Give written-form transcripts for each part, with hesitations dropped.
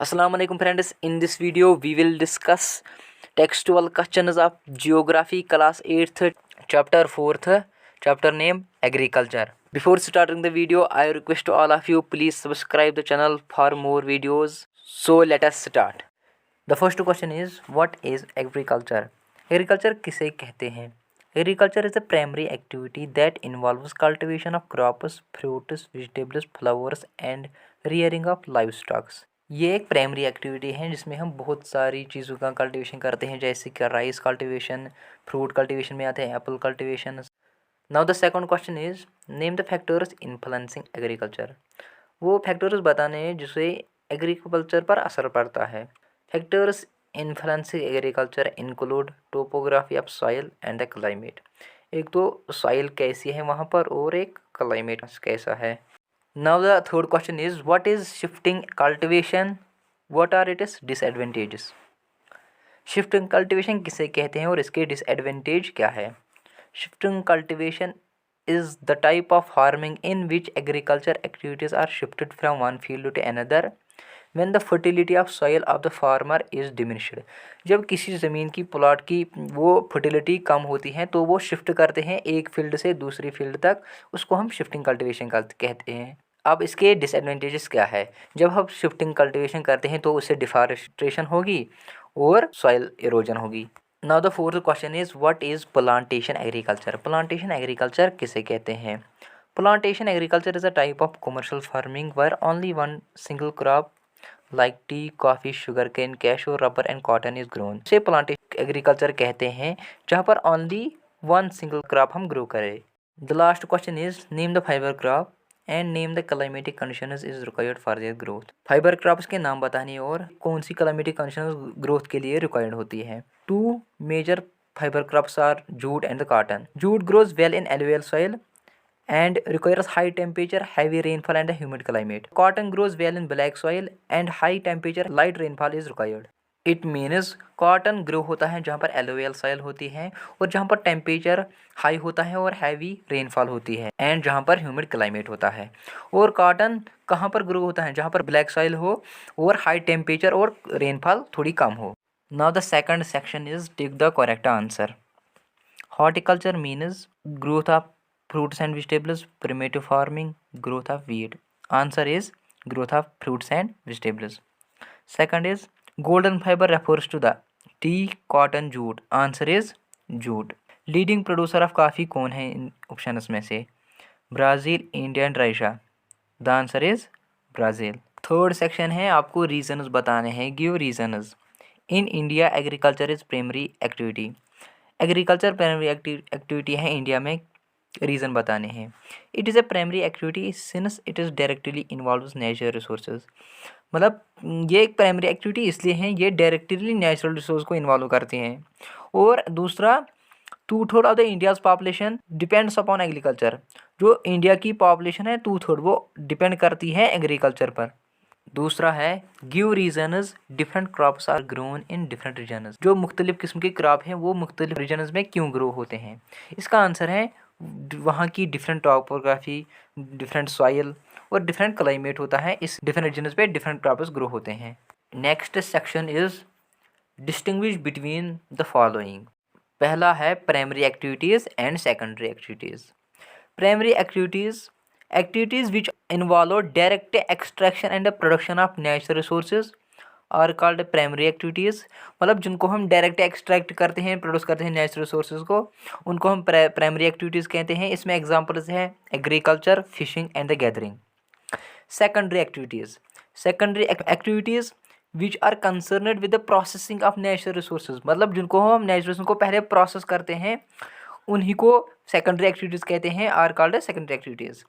Assalamu alaikum friends. In this video we will discuss textual questions of geography class 8th chapter 4th chapter name agriculture. Before starting the video I request all of you please subscribe the channel for more videos. So let us start. The first question is what is agriculture? Agriculture किसे कहते हैं? Agriculture is a primary activity that involves cultivation of crops, fruits, vegetables, flowers and rearing of livestock. ये एक primary activity है जिसमें हम बहुत सारी चीज़ों का कल्टीवेशन करते हैं, जैसे कि राइस कल्टीवेशन, फ्रूट कल्टीवेशन में आते हैं Apple cultivation. Now the second question is name the factors influencing agriculture. वो फैक्टर्स बताने हैं जिससे एग्रीकल्चर पर असर पड़ता है. Factors influencing agriculture include topography of soil and the climate. एक तो सॉइल कैसी है वहाँ पर और एक क्लाइमेट कैसा है. Now the third question is what is shifting cultivation? What are its disadvantages? Shifting cultivation किसे कहते हैं और इसके disadvantage क्या है? Shifting cultivation is the type of farming in which agriculture activities are shifted from one field to another when the fertility of soil of the farmer is diminished. जब किसी ज़मीन की प्लॉट की वो फर्टिलिटी कम होती है तो वो शिफ्ट करते हैं एक फील्ड से दूसरी फील्ड तक, उसको हम शिफ्टिंग कल्टीवेशन कहते हैं. अब इसके डिसएडवांटेजेस क्या है? जब हम शिफ्टिंग कल्टीवेशन करते हैं तो उससे डिफॉरेस्टेशन होगी और सॉइल इरोजन होगी. Now the fourth question is what is plantation agriculture. Plantation agriculture किसे कहते हैं? Plantation agriculture is a type of commercial farming where only one single crop like tea, coffee, sugar cane, cashew, rubber and cotton is grown. इसे plantation agriculture कहते हैं जहाँ पर only one single crop हम grow करें. The last question is name the fibre crop and name the climatic conditions is required for their growth. Fibre crops के नाम बताने और कौन सी क्लाइमेटिक कंडीशंस ग्रोथ के लिए रिक्वायर्ड होती है. Two major fibre crops are jute and the cotton. Jute grows well in alluvial soil and requires high temperature, heavy rainfall and a humid climate. Cotton grows well in black soil and high temperature, light rainfall is required. It means cotton grow होता है जहाँ पर alluvial soil होती है और जहाँ पर temperature high होता है और हैवी रेनफॉल होती है एंड जहाँ पर ह्यूमिड क्लाइमेट होता है. और कॉटन कहाँ पर ग्रो होता है? जहाँ पर ब्लैक सॉइल हो और हाई टेम्परेचर और रेनफॉल थोड़ी कम हो. Now the second section is tick the correct answer. Horticulture means growth of fruits and vegetables. Primitive farming, growth of wheat. Answer is growth of fruits and vegetables. Second is golden fiber refers to the tea, cotton, jute. Answer is jute. Leading producer of coffee कौन है इन options में से? Brazil, India and Russia. The answer is Brazil. Third section है, आपको reasons बताने हैं. Give reasons. In India agriculture is primary activity. Agriculture primary activity है India में. रीज़न बताने हैं. It is a primary activity since it is directly involves natural resources. मतलब ये एक प्राइमरी एक्टिविटी इसलिए है ये डायरेक्टली नेचुरल रिसोर्स को इन्वॉल्व करते हैं. और दूसरा, 2/3 of the India's population depends upon agriculture. जो इंडिया की पॉपुलेशन है 2/3 वो डिपेंड करती है एग्रीकल्चर पर. दूसरा है give reasons different crops are grown in different regions. जो मुख्तलिफ किस्म के क्रॉप हैं वो मुख्तलिफ रीजनस में क्यों ग्रो होते हैं. इसका आंसर है वहाँ की डिफरेंट टॉपोग्राफी, डिफरेंट सॉइल और डिफरेंट क्लाइमेट होता है. इस डिफरेंट रीजन्स पे डिफरेंट क्रॉप्स ग्रो होते हैं. Next section is distinguish between the following. पहला है primary activities and secondary activities. Primary activities which involve direct extraction and the production of natural resources are called primary activities. मतलब जिनको हम direct extract करते हैं, produce करते हैं natural resources को, उनको हम प्राइमरी एक्टिविटीज़ कहते हैं. इसमें एग्जांपल्स है agriculture, fishing and the gathering. Secondary activities which are concerned with the processing of natural resources. मतलब जिनको हम नेचुरल रिसोर्स को पहले प्रोसेस करते हैं उन्हीं को सेकेंडरी एक्टिविटीज़ कहते हैं, are called secondary activities.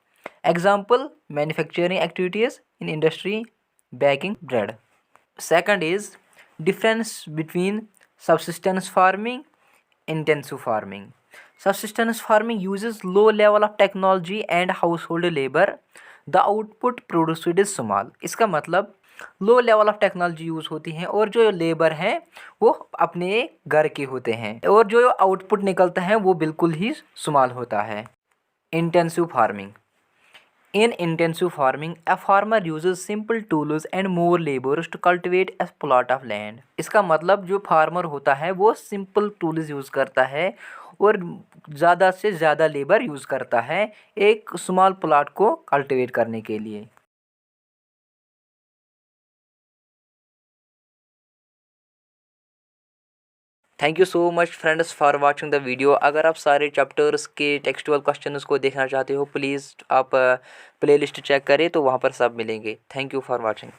Example manufacturing activities in industry, baking bread. Second is difference between subsistence farming, intensive farming. Subsistence farming uses low level of technology and household labor. The output produced is small. इसका मतलब low level of technology use होती है और जो labour हैं वो अपने घर के होते हैं और जो आउटपुट निकलता है वो बिल्कुल ही स्मॉल होता है. Intensive farming. In intensive farming, a farmer uses simple tools and more laborers to cultivate a plot of land. इसका मतलब जो फार्मर होता है वो सिंपल टूल्स यूज़ करता है और ज़्यादा से ज़्यादा लेबर यूज़ करता है एक स्मॉल प्लॉट को कल्टिवेट करने के लिए। Thank you so much friends for watching the video. अगर आप सारे चैप्टर्स के टेक्सचुअल क्वेश्चंस को देखना चाहते हो प्लीज़ आप प्लेलिस्ट चेक करें तो वहाँ पर सब मिलेंगे। Thank you for watching.